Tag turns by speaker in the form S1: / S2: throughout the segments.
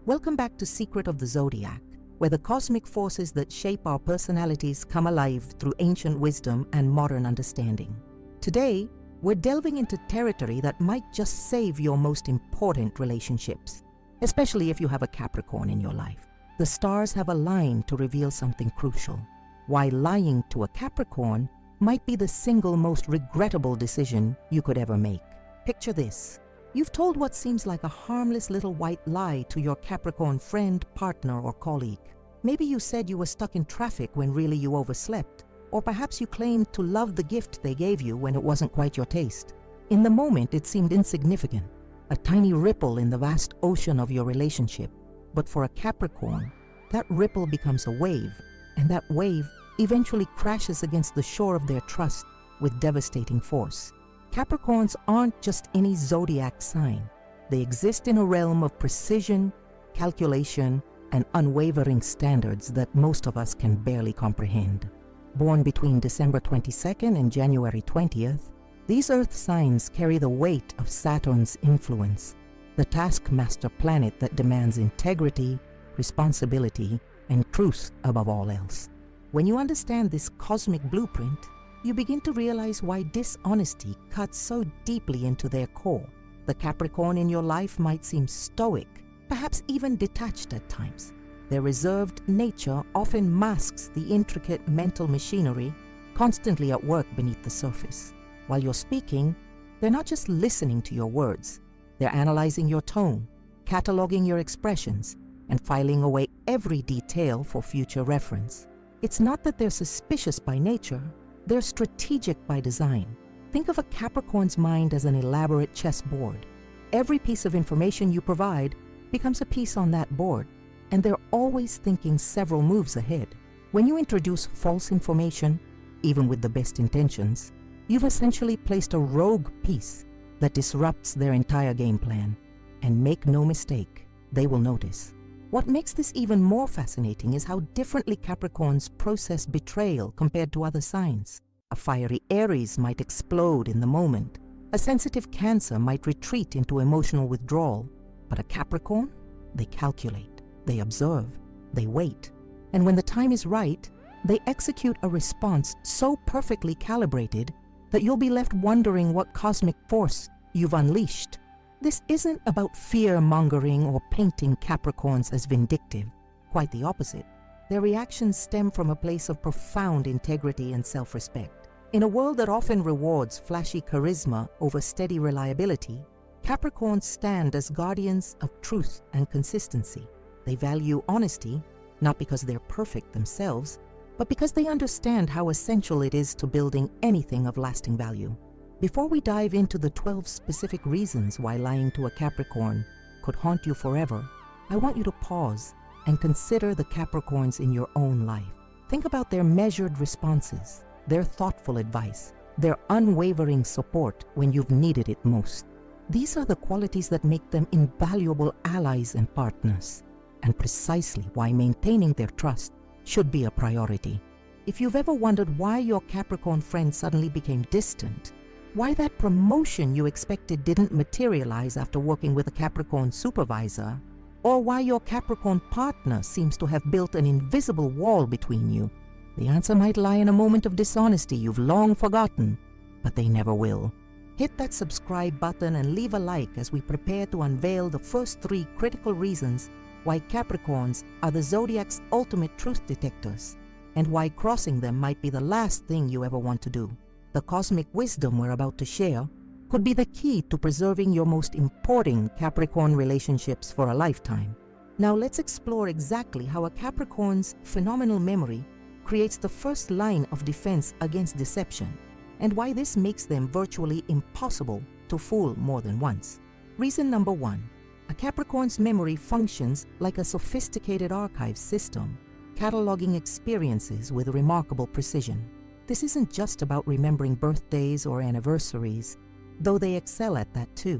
S1: Welcome back to Secret of the Zodiac, where the cosmic forces that shape our personalities come alive through ancient wisdom and modern understanding. Today, we're delving into territory that might just save your most important relationships, especially if you have a Capricorn in your life. The stars have aligned to reveal something crucial: why lying to a Capricorn might be the single most regrettable decision you could ever make. Picture this. You've told what seems like a harmless little white lie to your Capricorn friend, partner, or colleague. Maybe you said you were stuck in traffic when really you overslept, or perhaps you claimed to love the gift they gave you when it wasn't quite your taste. In the moment, it seemed insignificant, a tiny ripple in the vast ocean of your relationship. But for a Capricorn, that ripple becomes a wave, and that wave eventually crashes against the shore of their trust with devastating force. Capricorns aren't just any zodiac sign. They exist in a realm of precision, calculation, and unwavering standards that most of us can barely comprehend. Born between December 22nd and January 20th, these Earth signs carry the weight of Saturn's influence, the taskmaster planet that demands integrity, responsibility, and truth above all else. When you understand this cosmic blueprint, you begin to realize why dishonesty cuts so deeply into their core. The Capricorn in your life might seem stoic, perhaps even detached at times. Their reserved nature often masks the intricate mental machinery constantly at work beneath the surface. While you're speaking, they're not just listening to your words. They're analyzing your tone, cataloging your expressions, and filing away every detail for future reference. It's not that they're suspicious by nature, they're strategic by design. Think of a Capricorn's mind as an elaborate chessboard. Every piece of information you provide becomes a piece on that board, and they're always thinking several moves ahead. When you introduce false information, even with the best intentions, you've essentially placed a rogue piece that disrupts their entire game plan. And make no mistake, they will notice. What makes this even more fascinating is how differently Capricorns process betrayal compared to other signs. A fiery Aries might explode in the moment. A sensitive Cancer might retreat into emotional withdrawal. But a Capricorn? They calculate, they observe, they wait. And when the time is right, they execute a response so perfectly calibrated that you'll be left wondering what cosmic force you've unleashed. This isn't about fear-mongering or painting Capricorns as vindictive. Quite the opposite. Their reactions stem from a place of profound integrity and self-respect. In a world that often rewards flashy charisma over steady reliability, Capricorns stand as guardians of truth and consistency. They value honesty, not because they're perfect themselves, but because they understand how essential it is to building anything of lasting value. Before we dive into the 12 specific reasons why lying to a Capricorn could haunt you forever, I want you to pause and consider the Capricorns in your own life. Think about their measured responses, their thoughtful advice, their unwavering support when you've needed it most. These are the qualities that make them invaluable allies and partners, and precisely why maintaining their trust should be a priority. If you've ever wondered why your Capricorn friend suddenly became distant, why that promotion you expected didn't materialize after working with a Capricorn supervisor, or why your Capricorn partner seems to have built an invisible wall between you, the answer might lie in a moment of dishonesty you've long forgotten, but they never will. Hit that subscribe button and leave a like as we prepare to unveil the first 3 critical reasons why Capricorns are the Zodiac's ultimate truth detectors, and why crossing them might be the last thing you ever want to do. The cosmic wisdom we're about to share could be the key to preserving your most important Capricorn relationships for a lifetime. Now let's explore exactly how a Capricorn's phenomenal memory creates the first line of defense against deception, and why this makes them virtually impossible to fool more than once. Reason number 1. A Capricorn's memory functions like a sophisticated archive system, cataloging experiences with remarkable precision. This isn't just about remembering birthdays or anniversaries, though they excel at that too.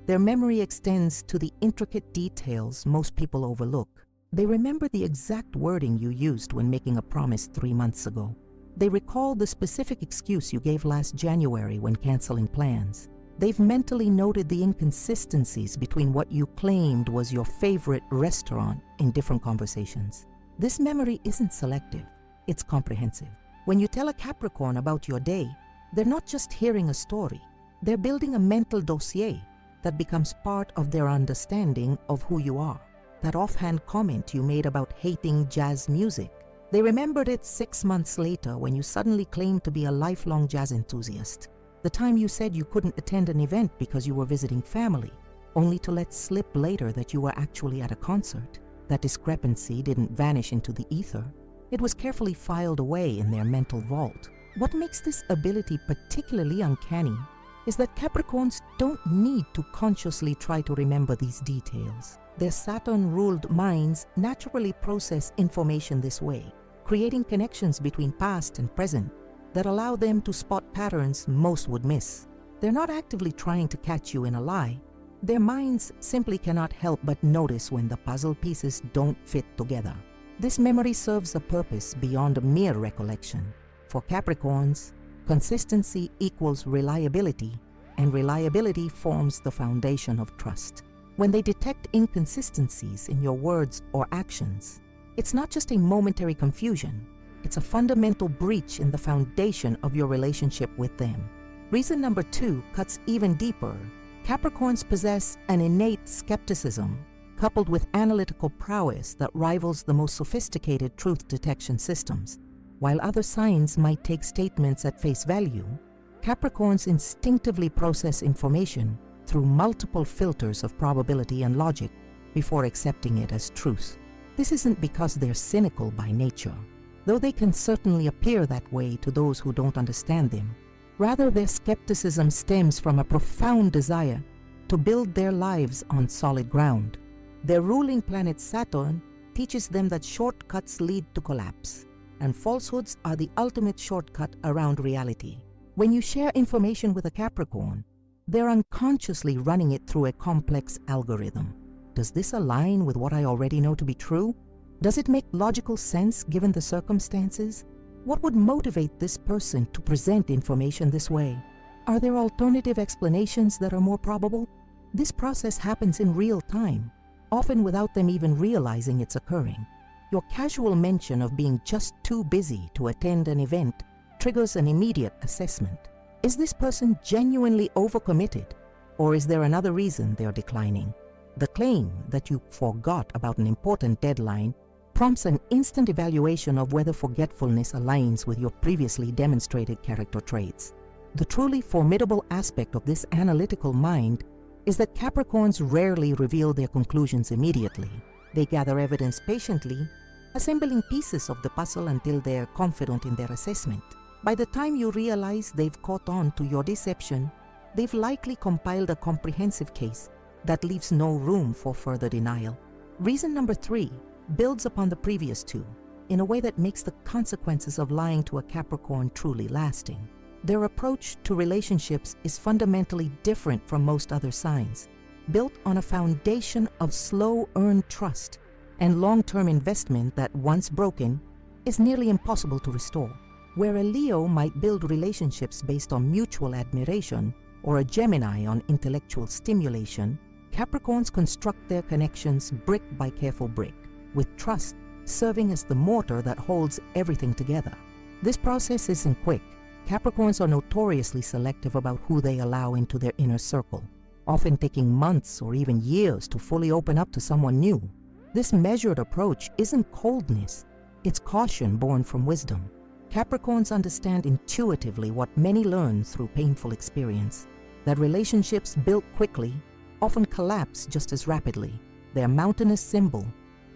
S1: Their memory extends to the intricate details most people overlook. They remember the exact wording you used when making a promise 3 months ago. They recall the specific excuse you gave last January when canceling plans. They've mentally noted the inconsistencies between what you claimed was your favorite restaurant in different conversations. This memory isn't selective, it's comprehensive. When you tell a Capricorn about your day, they're not just hearing a story, they're building a mental dossier that becomes part of their understanding of who you are. That offhand comment you made about hating jazz music, they remembered it 6 months later when you suddenly claimed to be a lifelong jazz enthusiast. The time you said you couldn't attend an event because you were visiting family, only to let slip later that you were actually at a concert. That discrepancy didn't vanish into the ether. It was carefully filed away in their mental vault. What makes this ability particularly uncanny is that Capricorns don't need to consciously try to remember these details. Their Saturn-ruled minds naturally process information this way, creating connections between past and present that allow them to spot patterns most would miss. They're not actively trying to catch you in a lie. Their minds simply cannot help but notice when the puzzle pieces don't fit together. This memory serves a purpose beyond mere recollection. For Capricorns, consistency equals reliability, and reliability forms the foundation of trust. When they detect inconsistencies in your words or actions, it's not just a momentary confusion, it's a fundamental breach in the foundation of your relationship with them. Reason number 2 cuts even deeper. Capricorns possess an innate skepticism, coupled with analytical prowess that rivals the most sophisticated truth detection systems. While other signs might take statements at face value, Capricorns instinctively process information through multiple filters of probability and logic before accepting it as truth. This isn't because they're cynical by nature, though they can certainly appear that way to those who don't understand them. Rather, their skepticism stems from a profound desire to build their lives on solid ground. Their ruling planet Saturn teaches them that shortcuts lead to collapse, and falsehoods are the ultimate shortcut around reality. When you share information with a Capricorn, they're unconsciously running it through a complex algorithm. Does this align with what I already know to be true? Does it make logical sense given the circumstances? What would motivate this person to present information this way? Are there alternative explanations that are more probable? This process happens in real time, often without them even realizing it's occurring. Your casual mention of being just too busy to attend an event triggers an immediate assessment. Is this person genuinely overcommitted, or is there another reason they're declining? The claim that you forgot about an important deadline prompts an instant evaluation of whether forgetfulness aligns with your previously demonstrated character traits. The truly formidable aspect of this analytical mind is that Capricorns rarely reveal their conclusions immediately. They gather evidence patiently, assembling pieces of the puzzle until they're confident in their assessment. By the time you realize they've caught on to your deception, they've likely compiled a comprehensive case that leaves no room for further denial. Reason number 3 builds upon the previous 2 in a way that makes the consequences of lying to a Capricorn truly lasting. Their approach to relationships is fundamentally different from most other signs, built on a foundation of slow earned trust and long-term investment that, once broken, is nearly impossible to restore. Where a Leo might build relationships based on mutual admiration or a Gemini on intellectual stimulation, Capricorns construct their connections brick by careful brick, with trust serving as the mortar that holds everything together. This process isn't quick. Capricorns are notoriously selective about who they allow into their inner circle, often taking months or even years to fully open up to someone new. This measured approach isn't coldness, it's caution born from wisdom. Capricorns understand intuitively what many learn through painful experience, that relationships built quickly often collapse just as rapidly. Their mountainous symbol,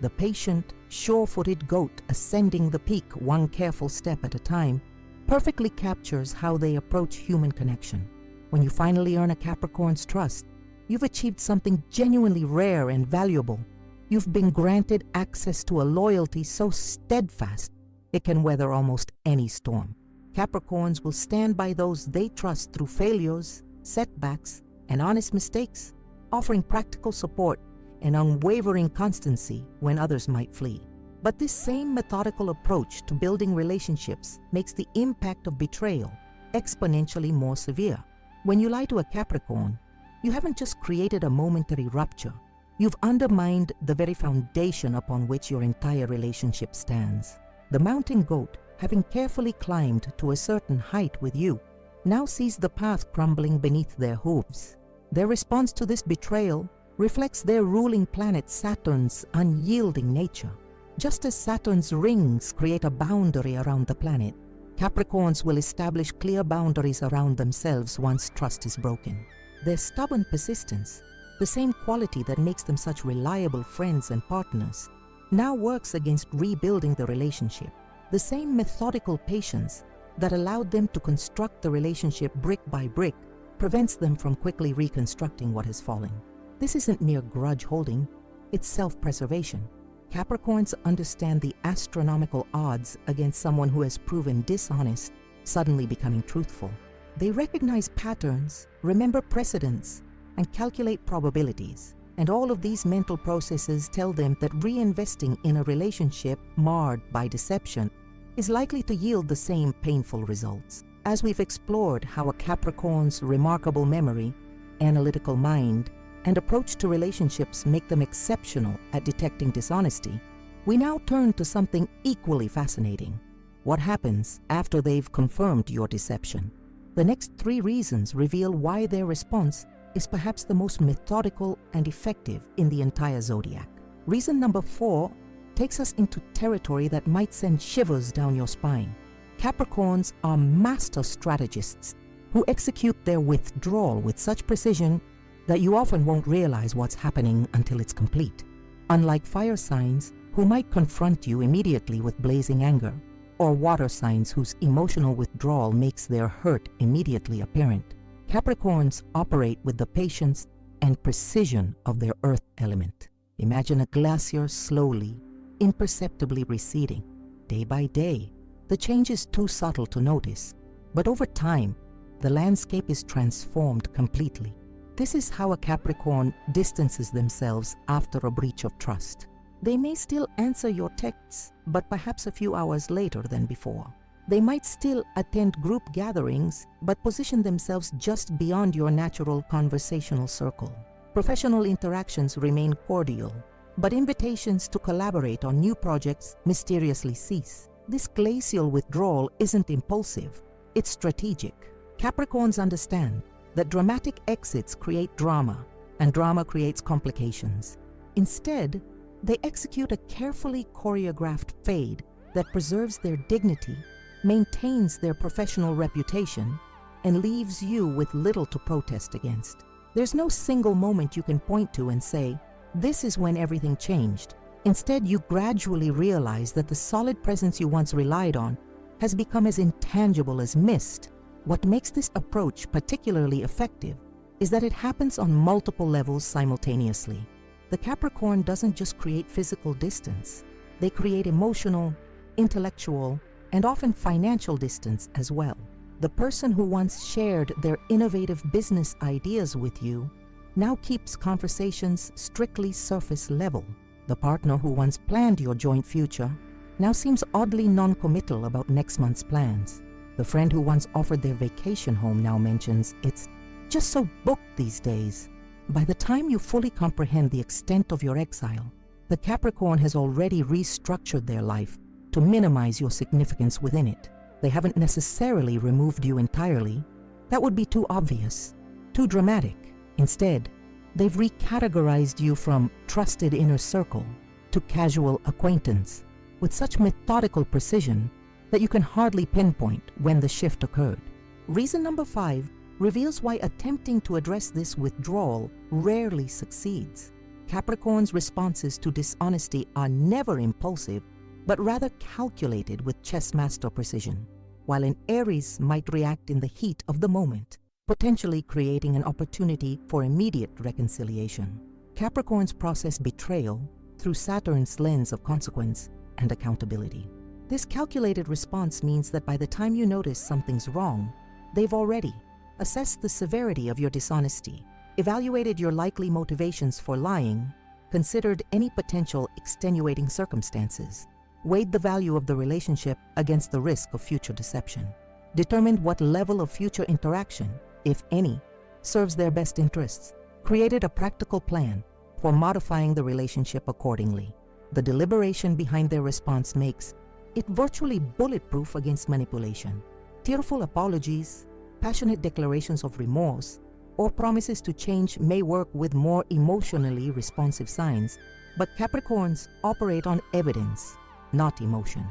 S1: the patient, sure-footed goat ascending the peak one careful step at a time, perfectly captures how they approach human connection. When you finally earn a Capricorn's trust, you've achieved something genuinely rare and valuable. You've been granted access to a loyalty so steadfast it can weather almost any storm. Capricorns will stand by those they trust through failures, setbacks, and honest mistakes, offering practical support and unwavering constancy when others might flee. But this same methodical approach to building relationships makes the impact of betrayal exponentially more severe. When you lie to a Capricorn, you haven't just created a momentary rupture. You've undermined the very foundation upon which your entire relationship stands. The mountain goat, having carefully climbed to a certain height with you, now sees the path crumbling beneath their hooves. Their response to this betrayal reflects their ruling planet Saturn's unyielding nature. Just as Saturn's rings create a boundary around the planet, Capricorns will establish clear boundaries around themselves once trust is broken. Their stubborn persistence, the same quality that makes them such reliable friends and partners, now works against rebuilding the relationship. The same methodical patience that allowed them to construct the relationship brick by brick prevents them from quickly reconstructing what has fallen. This isn't mere grudge holding, it's self-preservation. Capricorns understand the astronomical odds against someone who has proven dishonest, suddenly becoming truthful. They recognize patterns, remember precedents, and calculate probabilities. And all of these mental processes tell them that reinvesting in a relationship marred by deception is likely to yield the same painful results. As we've explored how a Capricorn's remarkable memory, analytical mind, and approach to relationships make them exceptional at detecting dishonesty, we now turn to something equally fascinating. What happens after they've confirmed your deception? The next 3 reasons reveal why their response is perhaps the most methodical and effective in the entire zodiac. Reason number 4 takes us into territory that might send shivers down your spine. Capricorns are master strategists who execute their withdrawal with such precision that you often won't realize what's happening until it's complete. Unlike fire signs, who might confront you immediately with blazing anger, or water signs whose emotional withdrawal makes their hurt immediately apparent, Capricorns operate with the patience and precision of their earth element. Imagine a glacier slowly, imperceptibly receding. Day by day, the change is too subtle to notice, but over time, the landscape is transformed completely. This is how a Capricorn distances themselves after a breach of trust. They may still answer your texts, but perhaps a few hours later than before. They might still attend group gatherings, but position themselves just beyond your natural conversational circle. Professional interactions remain cordial, but invitations to collaborate on new projects mysteriously cease. This glacial withdrawal isn't impulsive, it's strategic. Capricorns understand that dramatic exits create drama, and drama creates complications. Instead, they execute a carefully choreographed fade that preserves their dignity, maintains their professional reputation, and leaves you with little to protest against. There's no single moment you can point to and say, "This is when everything changed." Instead, you gradually realize that the solid presence you once relied on has become as intangible as mist. What makes this approach particularly effective is that it happens on multiple levels simultaneously. The Capricorn doesn't just create physical distance, they create emotional, intellectual, and often financial distance as well. The person who once shared their innovative business ideas with you now keeps conversations strictly surface level. The partner who once planned your joint future now seems oddly non-committal about next month's plans. The friend who once offered their vacation home now mentions it's just so booked these days. By the time you fully comprehend the extent of your exile, the Capricorn has already restructured their life to minimize your significance within it. They haven't necessarily removed you entirely. That would be too obvious, too dramatic. Instead, they've recategorized you from trusted inner circle to casual acquaintance with such methodical precision that you can hardly pinpoint when the shift occurred. Reason number 5 reveals why attempting to address this withdrawal rarely succeeds. Capricorn's responses to dishonesty are never impulsive, but rather calculated with chess master precision, while an Aries might react in the heat of the moment, potentially creating an opportunity for immediate reconciliation. Capricorns process betrayal through Saturn's lens of consequence and accountability. This calculated response means that by the time you notice something's wrong, they've already assessed the severity of your dishonesty, evaluated your likely motivations for lying, considered any potential extenuating circumstances, weighed the value of the relationship against the risk of future deception, determined what level of future interaction if any, serves their best interests, created a practical plan for modifying the relationship accordingly. The deliberation behind their response makes it virtually bulletproof against manipulation. Tearful apologies, passionate declarations of remorse, or promises to change may work with more emotionally responsive signs, but Capricorns operate on evidence, not emotion.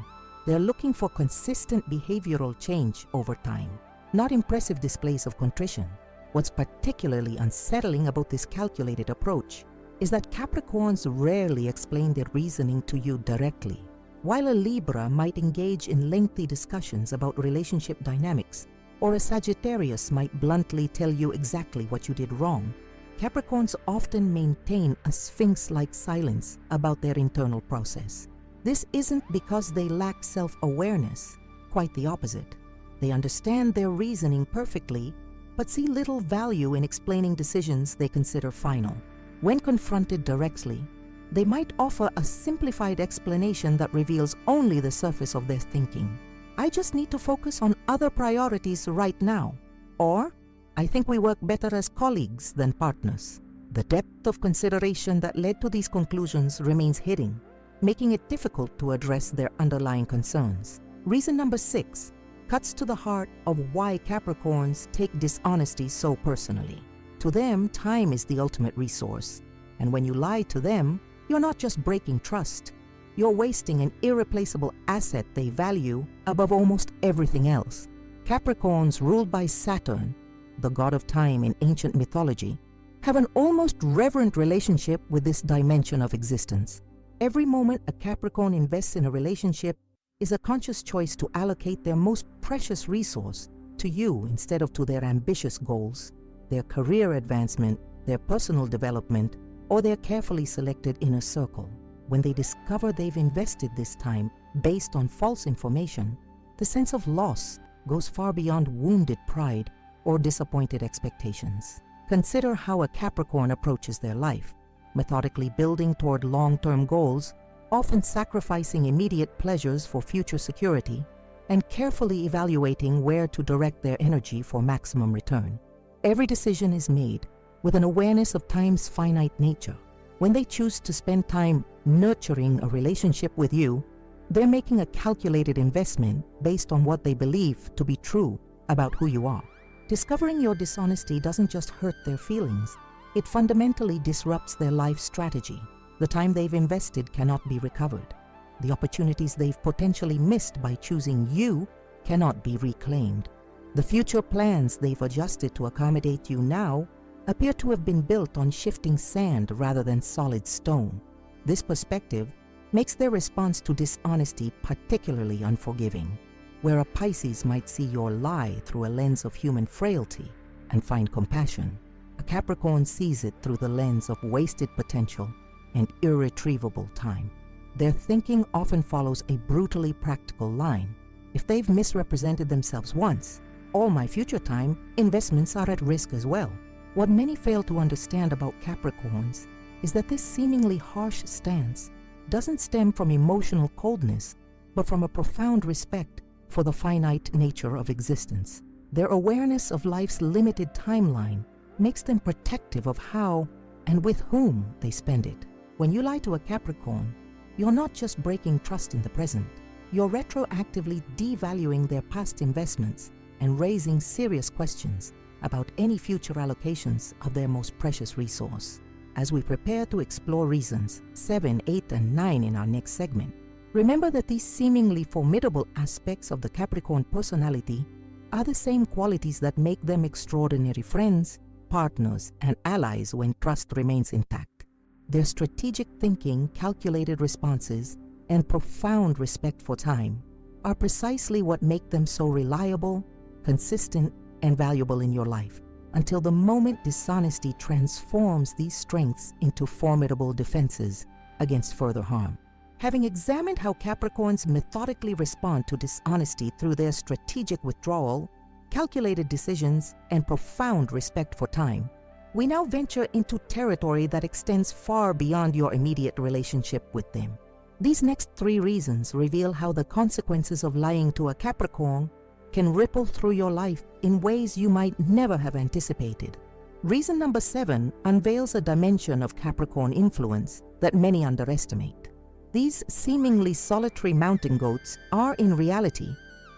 S1: They're looking for consistent behavioral change over time, not impressive displays of contrition. What's particularly unsettling about this calculated approach is that Capricorns rarely explain their reasoning to you directly. While a Libra might engage in lengthy discussions about relationship dynamics, or a Sagittarius might bluntly tell you exactly what you did wrong, Capricorns often maintain a sphinx-like silence about their internal process. This isn't because they lack self-awareness, quite the opposite. They understand their reasoning perfectly, but see little value in explaining decisions they consider final. When confronted directly, they might offer a simplified explanation that reveals only the surface of their thinking. I just need to focus on other priorities right now. Or, I think we work better as colleagues than partners. The depth of consideration that led to these conclusions remains hidden, making it difficult to address their underlying concerns. Reason number 6 cuts to the heart of why Capricorns take dishonesty so personally. To them, time is the ultimate resource, and when you lie to them, you're not just breaking trust, you're wasting an irreplaceable asset they value above almost everything else. Capricorns, ruled by Saturn, the god of time in ancient mythology, have an almost reverent relationship with this dimension of existence. Every moment a Capricorn invests in a relationship is a conscious choice to allocate their most precious resource to you instead of to their ambitious goals, their career advancement, their personal development, or their carefully selected inner circle. When they discover they've invested this time based on false information, the sense of loss goes far beyond wounded pride or disappointed expectations. Consider how a Capricorn approaches their life, methodically building toward long-term goals, often sacrificing immediate pleasures for future security, and carefully evaluating where to direct their energy for maximum return. Every decision is made with an awareness of time's finite nature. When they choose to spend time nurturing a relationship with you, they're making a calculated investment based on what they believe to be true about who you are. Discovering your dishonesty doesn't just hurt their feelings, it fundamentally disrupts their life strategy. The time they've invested cannot be recovered. The opportunities they've potentially missed by choosing you cannot be reclaimed. The future plans they've adjusted to accommodate you now appear to have been built on shifting sand rather than solid stone. This perspective makes their response to dishonesty particularly unforgiving. Where a Pisces might see your lie through a lens of human frailty and find compassion, a Capricorn sees it through the lens of wasted potential and irretrievable time. Their thinking often follows a brutally practical line. If they've misrepresented themselves once, all my future time investments are at risk as well. What many fail to understand about Capricorns is that this seemingly harsh stance doesn't stem from emotional coldness, but from a profound respect for the finite nature of existence. Their awareness of life's limited timeline makes them protective of how and with whom they spend it. When you lie to a Capricorn, you're not just breaking trust in the present, you're retroactively devaluing their past investments and raising serious questions about any future allocations of their most precious resource. As we prepare to explore reasons 7, 8, and 9 in our next segment, remember that these seemingly formidable aspects of the Capricorn personality are the same qualities that make them extraordinary friends, partners, and allies when trust remains intact. Their strategic thinking, calculated responses, and profound respect for time are precisely what make them so reliable, consistent, and valuable in your life, until the moment dishonesty transforms these strengths into formidable defenses against further harm. Having examined how Capricorns methodically respond to dishonesty through their strategic withdrawal, calculated decisions, and profound respect for time, we now venture into territory that extends far beyond your immediate relationship with them. These next 3 reasons reveal how the consequences of lying to a Capricorn can ripple through your life in ways you might never have anticipated. Reason number 7 unveils a dimension of Capricorn influence that many underestimate. These seemingly solitary mountain goats are in reality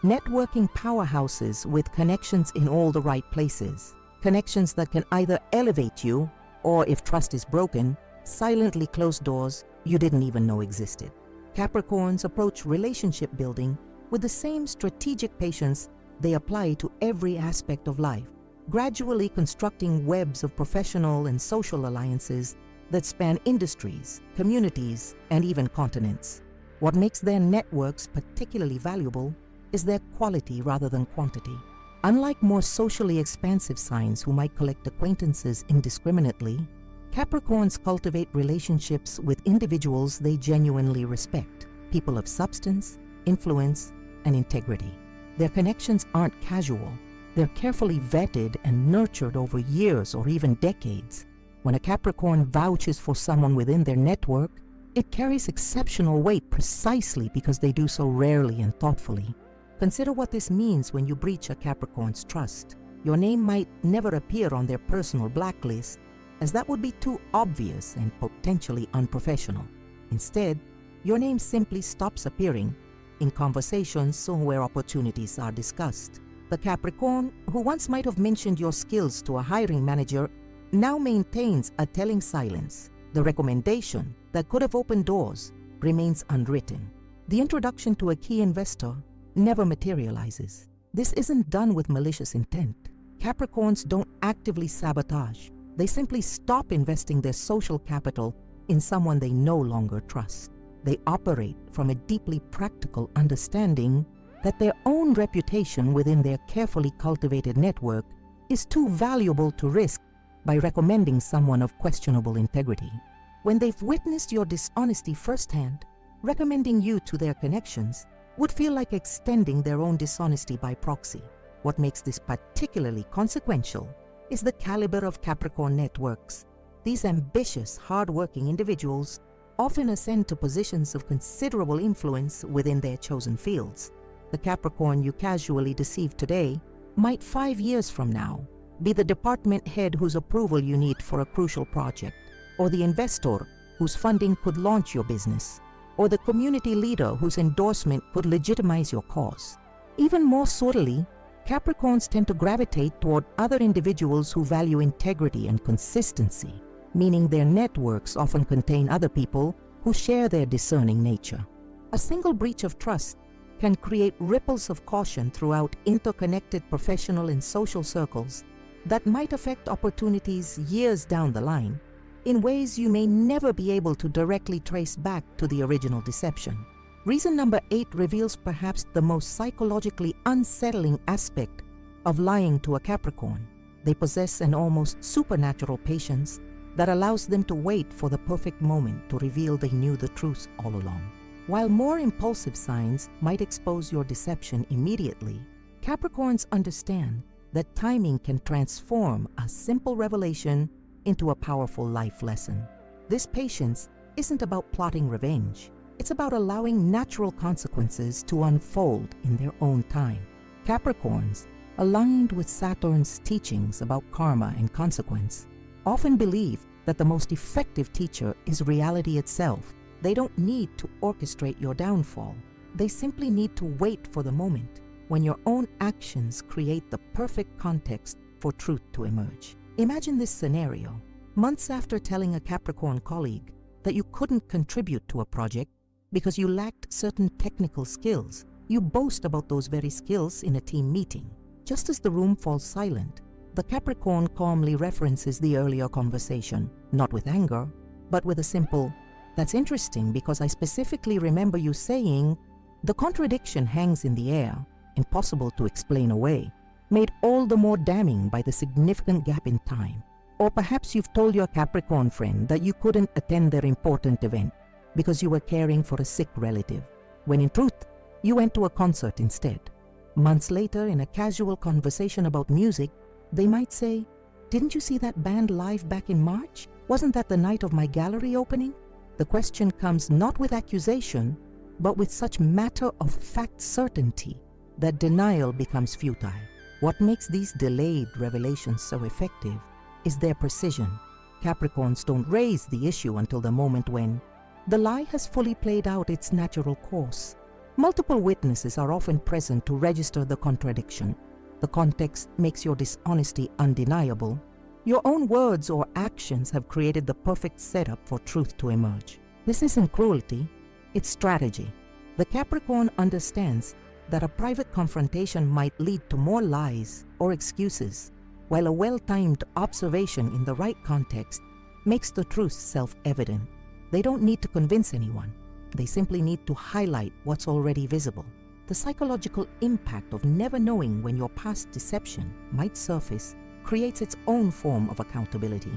S1: networking powerhouses with connections in all the right places. Connections that can either elevate you or, if trust is broken, silently close doors you didn't even know existed. Capricorns approach relationship building with the same strategic patience they apply to every aspect of life, gradually constructing webs of professional and social alliances that span industries, communities, and even continents. What makes their networks particularly valuable is their quality rather than quantity. Unlike more socially expansive signs who might collect acquaintances indiscriminately, Capricorns cultivate relationships with individuals they genuinely respect, people of substance, influence, and integrity. Their connections aren't casual. They're carefully vetted and nurtured over years or even decades. When a Capricorn vouches for someone within their network, it carries exceptional weight precisely because they do so rarely and thoughtfully. Consider what this means when you breach a Capricorn's trust. Your name might never appear on their personal blacklist, as that would be too obvious and potentially unprofessional. Instead, your name simply stops appearing in conversations where opportunities are discussed. The Capricorn, who once might have mentioned your skills to a hiring manager, now maintains a telling silence. The recommendation that could have opened doors remains unwritten. The introduction to a key investor never materializes. This isn't done with malicious intent. Capricorns don't actively sabotage. They simply stop investing their social capital in someone they no longer trust. They operate from a deeply practical understanding that their own reputation within their carefully cultivated network is too valuable to risk by recommending someone of questionable integrity. When they've witnessed your dishonesty firsthand, recommending you to their connections would feel like extending their own dishonesty by proxy. What makes this particularly consequential is the caliber of Capricorn networks. These ambitious, hard-working individuals often ascend to positions of considerable influence within their chosen fields. The Capricorn you casually deceive today might 5 years from now be the department head whose approval you need for a crucial project, or the investor whose funding could launch your business, or the community leader whose endorsement could legitimize your cause. Even more subtly, Capricorns tend to gravitate toward other individuals who value integrity and consistency, meaning their networks often contain other people who share their discerning nature. A single breach of trust can create ripples of caution throughout interconnected professional and social circles that might affect opportunities years down the line in ways you may never be able to directly trace back to the original deception. Reason number 8 reveals perhaps the most psychologically unsettling aspect of lying to a Capricorn. They possess an almost supernatural patience that allows them to wait for the perfect moment to reveal they knew the truth all along. While more impulsive signs might expose your deception immediately, Capricorns understand that timing can transform a simple revelation into a powerful life lesson. This patience isn't about plotting revenge. It's about allowing natural consequences to unfold in their own time. Capricorns, aligned with Saturn's teachings about karma and consequence, often believe that the most effective teacher is reality itself. They don't need to orchestrate your downfall. They simply need to wait for the moment when your own actions create the perfect context for truth to emerge. Imagine this scenario. Months after telling a Capricorn colleague that you couldn't contribute to a project because you lacked certain technical skills, you boast about those very skills in a team meeting. Just as the room falls silent, the Capricorn calmly references the earlier conversation, not with anger, but with a simple, "That's interesting because I specifically remember you saying." The contradiction hangs in the air, impossible to explain away, made all the more damning by the significant gap in time. Or perhaps you've told your Capricorn friend that you couldn't attend their important event because you were caring for a sick relative, when in truth, you went to a concert instead. Months later, in a casual conversation about music, they might say, "Didn't you see that band live back in March? Wasn't that the night of my gallery opening?" The question comes not with accusation, but with such matter-of-fact certainty that denial becomes futile. What makes these delayed revelations so effective is their precision. Capricorns don't raise the issue until the moment when the lie has fully played out its natural course. Multiple witnesses are often present to register the contradiction. The context makes your dishonesty undeniable. Your own words or actions have created the perfect setup for truth to emerge. This isn't cruelty, it's strategy. The Capricorn understands that a private confrontation might lead to more lies or excuses, while a well-timed observation in the right context makes the truth self-evident. They don't need to convince anyone. They simply need to highlight what's already visible. The psychological impact of never knowing when your past deception might surface creates its own form of accountability.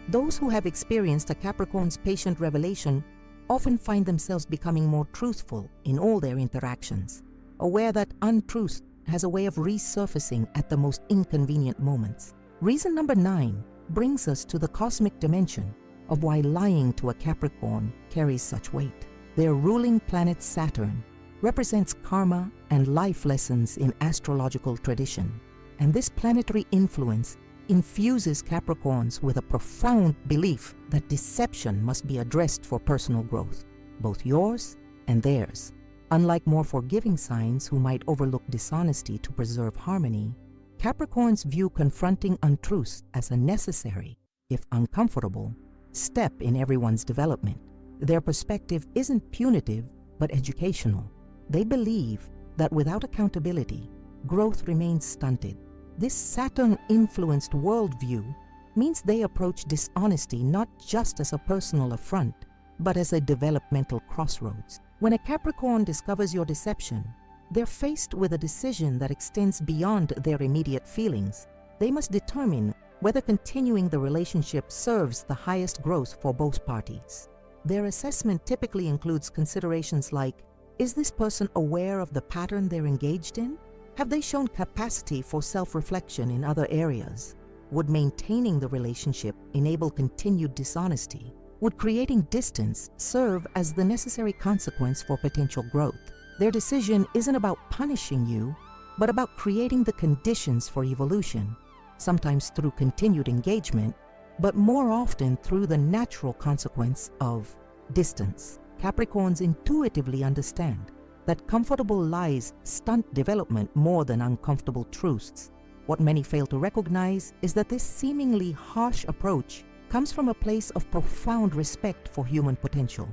S1: Those who have experienced a Capricorn's patient revelation often find themselves becoming more truthful in all their interactions, aware that untruth has a way of resurfacing at the most inconvenient moments. Reason number 9 brings us to the cosmic dimension of why lying to a Capricorn carries such weight. Their ruling planet Saturn represents karma and life lessons in astrological tradition, and this planetary influence infuses Capricorns with a profound belief that deception must be addressed for personal growth, both yours and theirs. Unlike more forgiving signs who might overlook dishonesty to preserve harmony, Capricorns view confronting untruths as a necessary, if uncomfortable, step in everyone's development. Their perspective isn't punitive, but educational. They believe that without accountability, growth remains stunted. This Saturn-influenced worldview means they approach dishonesty not just as a personal affront, but as a developmental crossroads. When a Capricorn discovers your deception, they're faced with a decision that extends beyond their immediate feelings. They must determine whether continuing the relationship serves the highest growth for both parties. Their assessment typically includes considerations like, is this person aware of the pattern they're engaged in? Have they shown capacity for self-reflection in other areas? Would maintaining the relationship enable continued dishonesty? Would creating distance serve as the necessary consequence for potential growth? Their decision isn't about punishing you, but about creating the conditions for evolution, sometimes through continued engagement, but more often through the natural consequence of distance. Capricorns intuitively understand that comfortable lies stunt development more than uncomfortable truths. What many fail to recognize is that this seemingly harsh approach comes from a place of profound respect for human potential.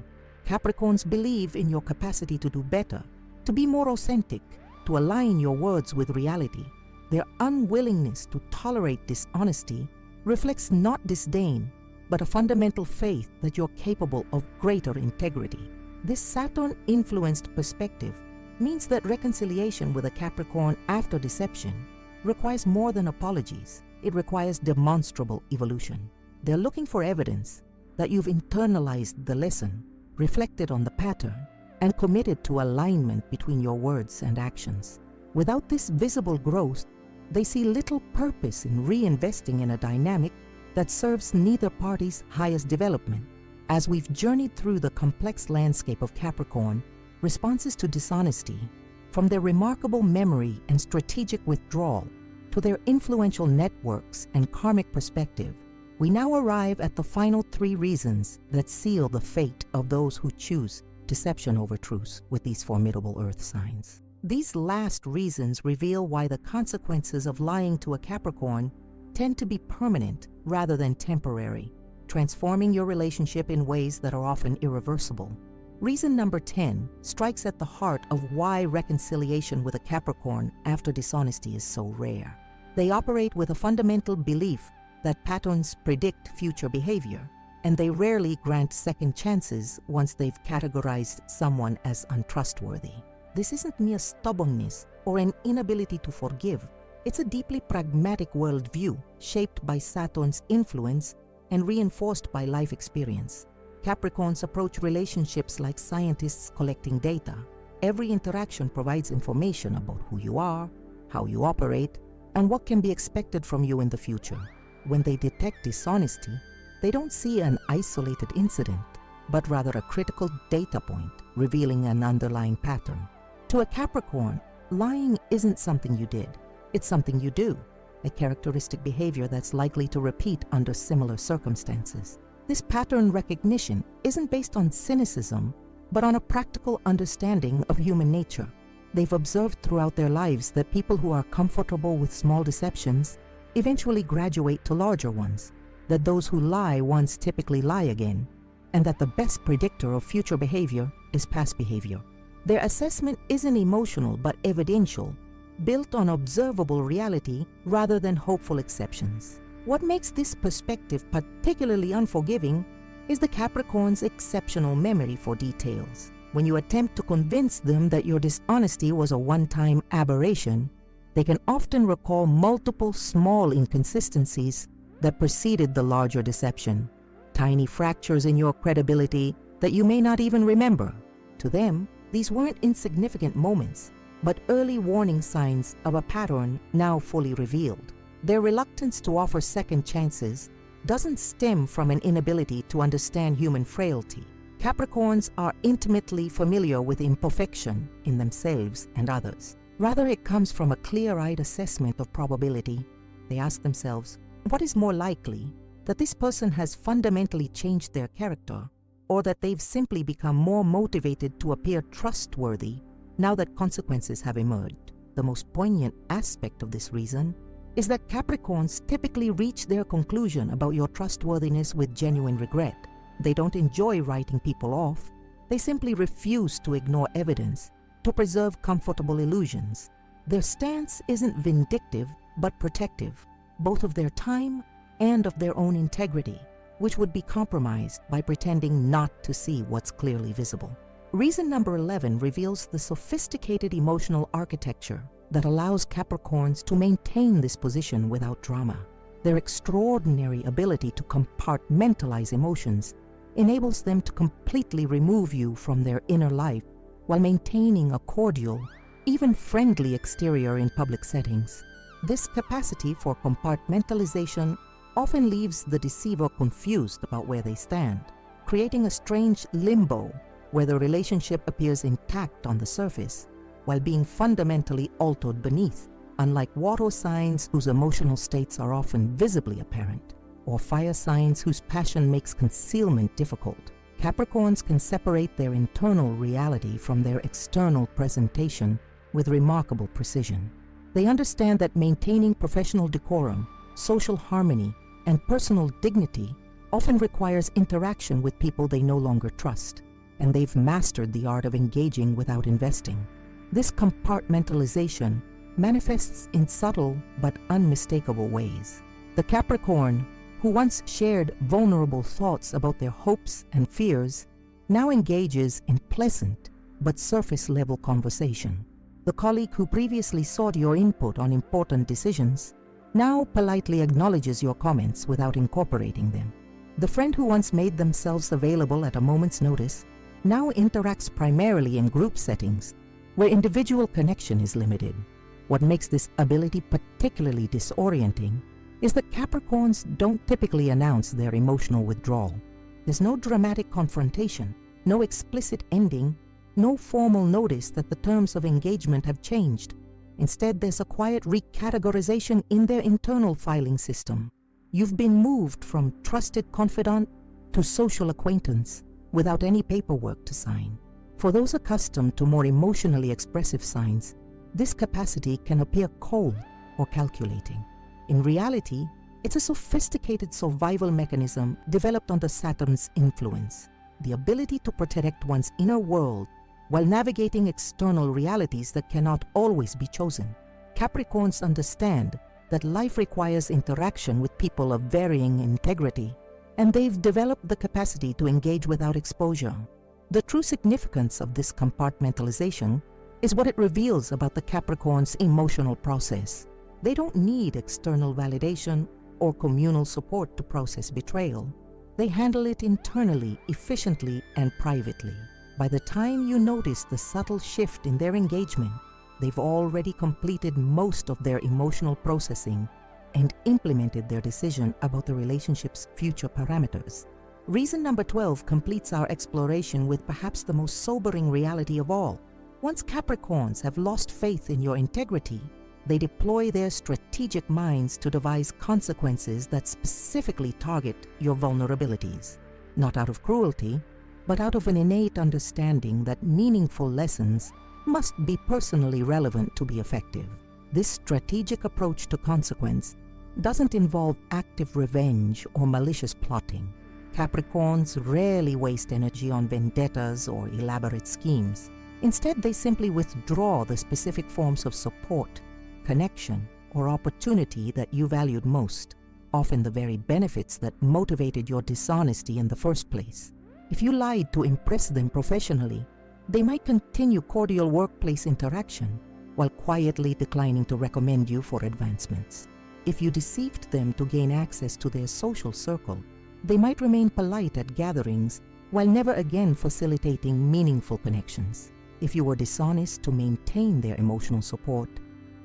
S1: Capricorns believe in your capacity to do better, to be more authentic, to align your words with reality. Their unwillingness to tolerate dishonesty reflects not disdain, but a fundamental faith that you're capable of greater integrity. This Saturn-influenced perspective means that reconciliation with a Capricorn after deception requires more than apologies. It requires demonstrable evolution. They're looking for evidence that you've internalized the lesson, reflected on the pattern, and committed to alignment between your words and actions. Without this visible growth, they see little purpose in reinvesting in a dynamic that serves neither party's highest development. As we've journeyed through the complex landscape of Capricorn, responses to dishonesty, from their remarkable memory and strategic withdrawal to their influential networks and karmic perspective, we now arrive at the final 3 reasons that seal the fate of those who choose deception over truth with these formidable earth signs. These last reasons reveal why the consequences of lying to a Capricorn tend to be permanent rather than temporary, transforming your relationship in ways that are often irreversible. Reason number 10 strikes at the heart of why reconciliation with a Capricorn after dishonesty is so rare. They operate with a fundamental belief that patterns predict future behavior, and they rarely grant second chances once they've categorized someone as untrustworthy. This isn't mere stubbornness or an inability to forgive. It's a deeply pragmatic worldview shaped by Saturn's influence and reinforced by life experience. Capricorns approach relationships like scientists collecting data. Every interaction provides information about who you are, how you operate, and what can be expected from you in the future. When they detect dishonesty, they don't see an isolated incident, but rather a critical data point revealing an underlying pattern. To a Capricorn, lying isn't something you did, it's something you do, a characteristic behavior that's likely to repeat under similar circumstances. This pattern recognition isn't based on cynicism, but on a practical understanding of human nature. They've observed throughout their lives that people who are comfortable with small deceptions eventually graduate to larger ones, that those who lie once typically lie again, and that the best predictor of future behavior is past behavior. Their assessment isn't emotional but evidential, built on observable reality rather than hopeful exceptions. What makes this perspective particularly unforgiving is the Capricorn's exceptional memory for details. When you attempt to convince them that your dishonesty was a one-time aberration, they can often recall multiple small inconsistencies that preceded the larger deception, tiny fractures in your credibility that you may not even remember. To them, these weren't insignificant moments, but early warning signs of a pattern now fully revealed. Their reluctance to offer second chances doesn't stem from an inability to understand human frailty. Capricorns are intimately familiar with imperfection in themselves and others. Rather, it comes from a clear-eyed assessment of probability. They ask themselves, what is more likely, that this person has fundamentally changed their character, or that they've simply become more motivated to appear trustworthy now that consequences have emerged? The most poignant aspect of this reason is that Capricorns typically reach their conclusion about your trustworthiness with genuine regret. They don't enjoy writing people off. They simply refuse to ignore evidence to preserve comfortable illusions. Their stance isn't vindictive but protective, both of their time and of their own integrity, which would be compromised by pretending not to see what's clearly visible. Reason number 11 reveals the sophisticated emotional architecture that allows Capricorns to maintain this position without drama. Their extraordinary ability to compartmentalize emotions enables them to completely remove you from their inner life while maintaining a cordial, even friendly exterior in public settings. This capacity for compartmentalization often leaves the deceiver confused about where they stand, creating a strange limbo where the relationship appears intact on the surface while being fundamentally altered beneath, unlike water signs whose emotional states are often visibly apparent, or fire signs whose passion makes concealment difficult. Capricorns can separate their internal reality from their external presentation with remarkable precision. They understand that maintaining professional decorum, social harmony, and personal dignity often requires interaction with people they no longer trust, and they've mastered the art of engaging without investing. This compartmentalization manifests in subtle but unmistakable ways. The Capricorn, who once shared vulnerable thoughts about their hopes and fears, now engages in pleasant but surface-level conversation. The colleague who previously sought your input on important decisions now politely acknowledges your comments without incorporating them. The friend who once made themselves available at a moment's notice now interacts primarily in group settings, where individual connection is limited. What makes this ability particularly disorienting is that Capricorns don't typically announce their emotional withdrawal. There's no dramatic confrontation, no explicit ending, no formal notice that the terms of engagement have changed. Instead, there's a quiet recategorization in their internal filing system. You've been moved from trusted confidant to social acquaintance without any paperwork to sign. For those accustomed to more emotionally expressive signs, this capacity can appear cold or calculating. In reality, it's a sophisticated survival mechanism developed under Saturn's influence, the ability to protect one's inner world while navigating external realities that cannot always be chosen. Capricorns understand that life requires interaction with people of varying integrity, and they've developed the capacity to engage without exposure. The true significance of this compartmentalization is what it reveals about the Capricorn's emotional process. They don't need external validation or communal support to process betrayal. They handle it internally, efficiently, and privately. By the time you notice the subtle shift in their engagement, they've already completed most of their emotional processing and implemented their decision about the relationship's future parameters. Reason number 12 completes our exploration with perhaps the most sobering reality of all. Once Capricorns have lost faith in your integrity, they deploy their strategic minds to devise consequences that specifically target your vulnerabilities, not out of cruelty, but out of an innate understanding that meaningful lessons must be personally relevant to be effective. This strategic approach to consequence doesn't involve active revenge or malicious plotting. Capricorns rarely waste energy on vendettas or elaborate schemes. Instead, they simply withdraw the specific forms of support, connection, or opportunity that you valued most, often the very benefits that motivated your dishonesty in the first place. If you lied to impress them professionally, they might continue cordial workplace interaction while quietly declining to recommend you for advancements. If you deceived them to gain access to their social circle, they might remain polite at gatherings while never again facilitating meaningful connections. If you were dishonest to maintain their emotional support,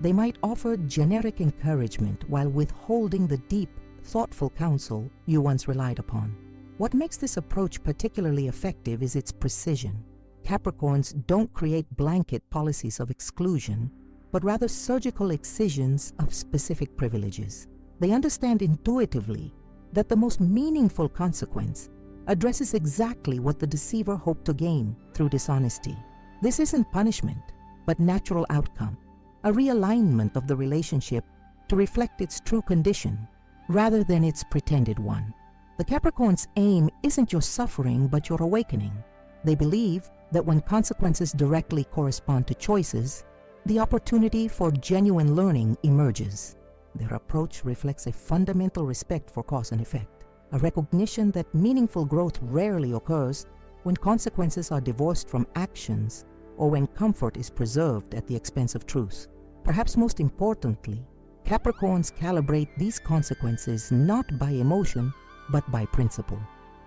S1: they might offer generic encouragement while withholding the deep, thoughtful counsel you once relied upon. What makes this approach particularly effective is its precision. Capricorns don't create blanket policies of exclusion, but rather surgical excisions of specific privileges. They understand intuitively that the most meaningful consequence addresses exactly what the deceiver hoped to gain through dishonesty. This isn't punishment, but natural outcome, a realignment of the relationship to reflect its true condition rather than its pretended one. The Capricorn's aim isn't your suffering, but your awakening. They believe that when consequences directly correspond to choices, the opportunity for genuine learning emerges. Their approach reflects a fundamental respect for cause and effect, a recognition that meaningful growth rarely occurs when consequences are divorced from actions or when comfort is preserved at the expense of truth. Perhaps most importantly, Capricorns calibrate these consequences not by emotion, but by principle.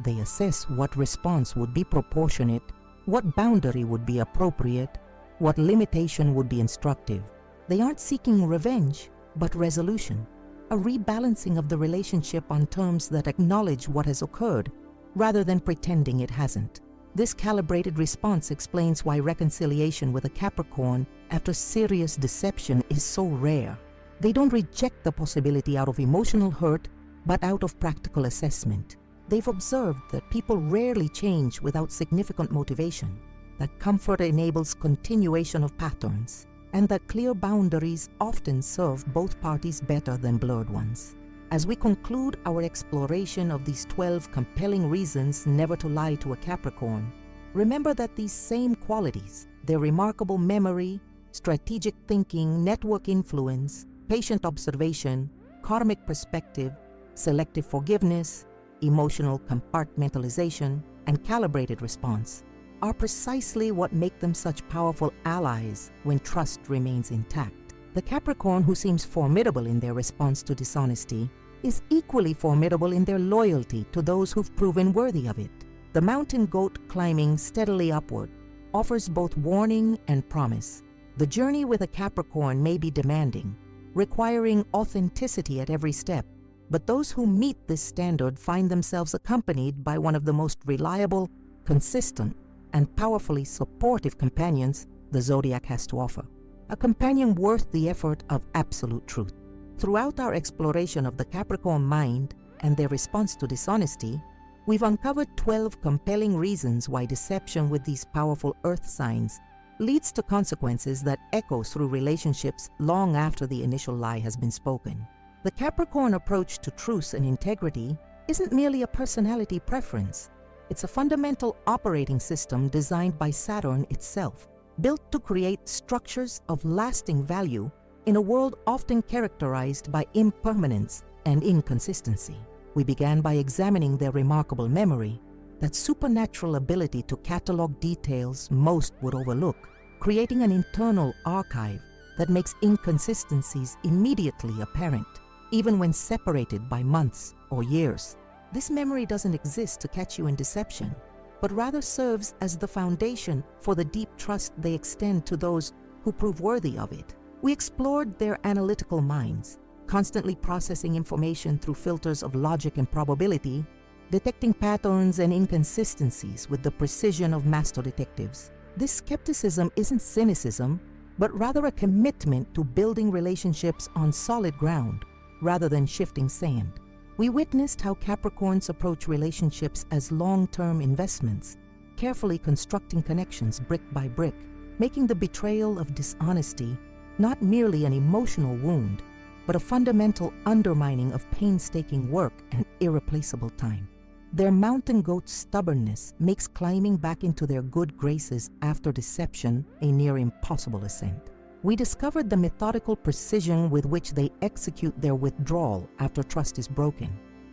S1: They assess what response would be proportionate, what boundary would be appropriate, what limitation would be instructive. They aren't seeking revenge, but resolution, a rebalancing of the relationship on terms that acknowledge what has occurred, rather than pretending it hasn't. This calibrated response explains why reconciliation with a Capricorn after serious deception is so rare. They don't reject the possibility out of emotional hurt, but out of practical assessment. They've observed that people rarely change without significant motivation, that comfort enables continuation of patterns, and that clear boundaries often serve both parties better than blurred ones. As we conclude our exploration of these 12 compelling reasons never to lie to a Capricorn, remember that these same qualities, their remarkable memory, strategic thinking, network influence, patient observation, karmic perspective, selective forgiveness, emotional compartmentalization, and calibrated response, are precisely what make them such powerful allies when trust remains intact. The Capricorn who seems formidable in their response to dishonesty is equally formidable in their loyalty to those who've proven worthy of it. The mountain goat climbing steadily upward offers both warning and promise. The journey with a Capricorn may be demanding, requiring authenticity at every step, but those who meet this standard find themselves accompanied by one of the most reliable, consistent, and powerfully supportive companions the Zodiac has to offer. A companion worth the effort of absolute truth. Throughout our exploration of the Capricorn mind and their response to dishonesty, we've uncovered 12 compelling reasons why deception with these powerful earth signs leads to consequences that echo through relationships long after the initial lie has been spoken. The Capricorn approach to truth and integrity isn't merely a personality preference. It's a fundamental operating system designed by Saturn itself, built to create structures of lasting value in a world often characterized by impermanence and inconsistency. We began by examining their remarkable memory, that supernatural ability to catalog details most would overlook, creating an internal archive that makes inconsistencies immediately apparent, even when separated by months or years. This memory doesn't exist to catch you in deception, but rather serves as the foundation for the deep trust they extend to those who prove worthy of it. We explored their analytical minds, constantly processing information through filters of logic and probability, detecting patterns and inconsistencies with the precision of master detectives. This skepticism isn't cynicism, but rather a commitment to building relationships on solid ground rather than shifting sand. We witnessed how Capricorns approach relationships as long-term investments, carefully constructing connections brick by brick, making the betrayal of dishonesty not merely an emotional wound, but a fundamental undermining of painstaking work and irreplaceable time. Their mountain goat stubbornness makes climbing back into their good graces after deception a near impossible ascent. We discovered the methodical precision with which they execute their withdrawal after trust is broken,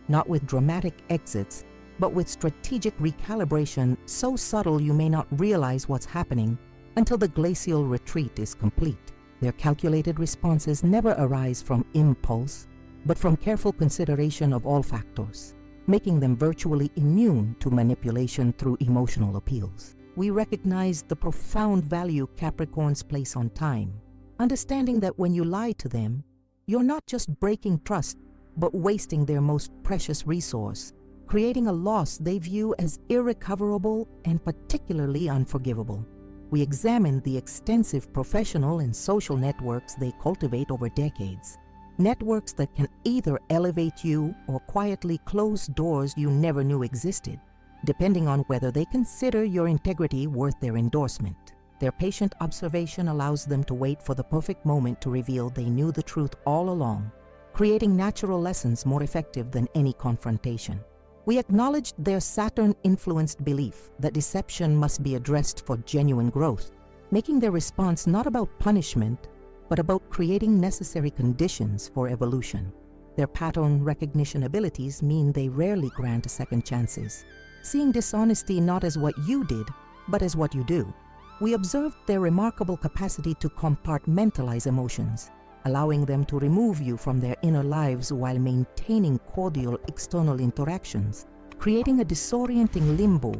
S1: not with dramatic exits, but with strategic recalibration so subtle you may not realize what's happening until the glacial retreat is complete. Their calculated responses never arise from impulse, but from careful consideration of all factors, making them virtually immune to manipulation through emotional appeals. We recognize the profound value Capricorns place on time, understanding that when you lie to them, you're not just breaking trust, but wasting their most precious resource, creating a loss they view as irrecoverable and particularly unforgivable. We examined the extensive professional and social networks they cultivate over decades, networks that can either elevate you or quietly close doors you never knew existed, depending on whether they consider your integrity worth their endorsement. Their patient observation allows them to wait for the perfect moment to reveal they knew the truth all along, creating natural lessons more effective than any confrontation. We acknowledged their Saturn-influenced belief that deception must be addressed for genuine growth, making their response not about punishment, but about creating necessary conditions for evolution. Their pattern recognition abilities mean they rarely grant second chances, seeing dishonesty not as what you did, but as what you do. We observed their remarkable capacity to compartmentalize emotions, allowing them to remove you from their inner lives while maintaining cordial external interactions, creating a disorienting limbo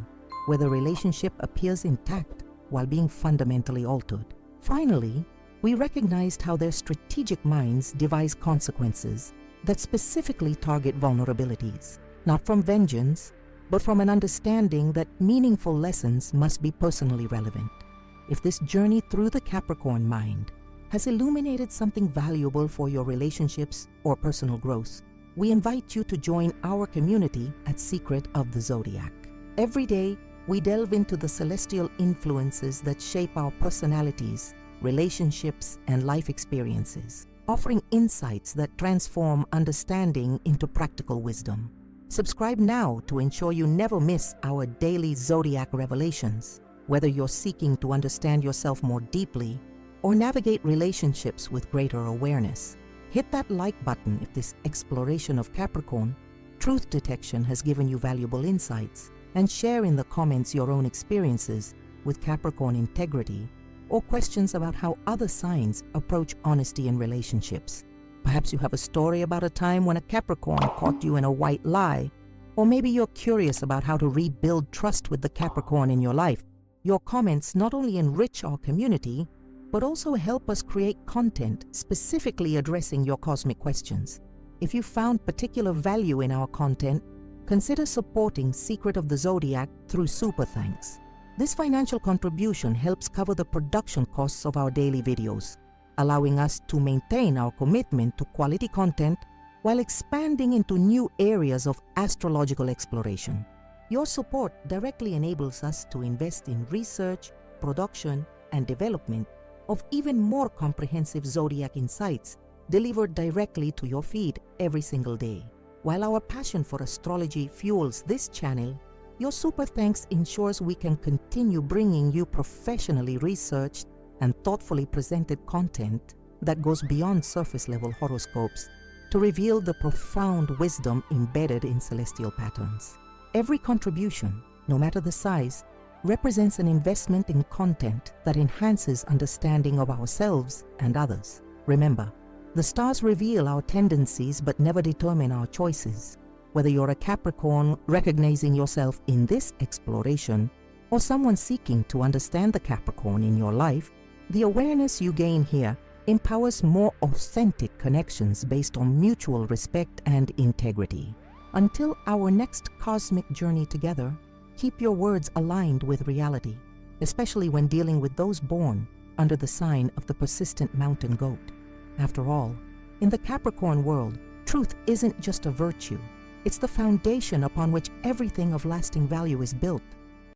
S1: where the relationship appears intact while being fundamentally altered. Finally, we recognized how their strategic minds devise consequences that specifically target vulnerabilities, not from vengeance, but from an understanding that meaningful lessons must be personally relevant. If this journey through the Capricorn mind has illuminated something valuable for your relationships or personal growth, we invite you to join our community at Secret of the Zodiac. Every day, we delve into the celestial influences that shape our personalities, relationships, and life experiences, offering insights that transform understanding into practical wisdom. Subscribe now to ensure you never miss our daily Zodiac revelations, whether you're seeking to understand yourself more deeply or navigate relationships with greater awareness. Hit that like button if this exploration of Capricorn truth detection has given you valuable insights, and share in the comments your own experiences with Capricorn integrity or questions about how other signs approach honesty in relationships. Perhaps you have a story about a time when a Capricorn caught you in a white lie, or maybe you're curious about how to rebuild trust with the Capricorn in your life. Your comments not only enrich our community, but also help us create content specifically addressing your cosmic questions. If you found particular value in our content, consider supporting Secret of the Zodiac through Super Thanks. This financial contribution helps cover the production costs of our daily videos, allowing us to maintain our commitment to quality content while expanding into new areas of astrological exploration. Your support directly enables us to invest in research, production, and development of even more comprehensive zodiac insights delivered directly to your feed every single day. While our passion for astrology fuels this channel, your super thanks ensures we can continue bringing you professionally researched and thoughtfully presented content that goes beyond surface-level horoscopes to reveal the profound wisdom embedded in celestial patterns. Every contribution, no matter the size, represents an investment in content that enhances understanding of ourselves and others. Remember, the stars reveal our tendencies but never determine our choices. Whether you're a Capricorn recognizing yourself in this exploration, or someone seeking to understand the Capricorn in your life, the awareness you gain here empowers more authentic connections based on mutual respect and integrity. Until our next cosmic journey together, keep your words aligned with reality. especially when dealing with those born under the sign of the persistent mountain goat. After all, in the Capricorn world, truth isn't just a virtue. It's the foundation upon which everything of lasting value is built.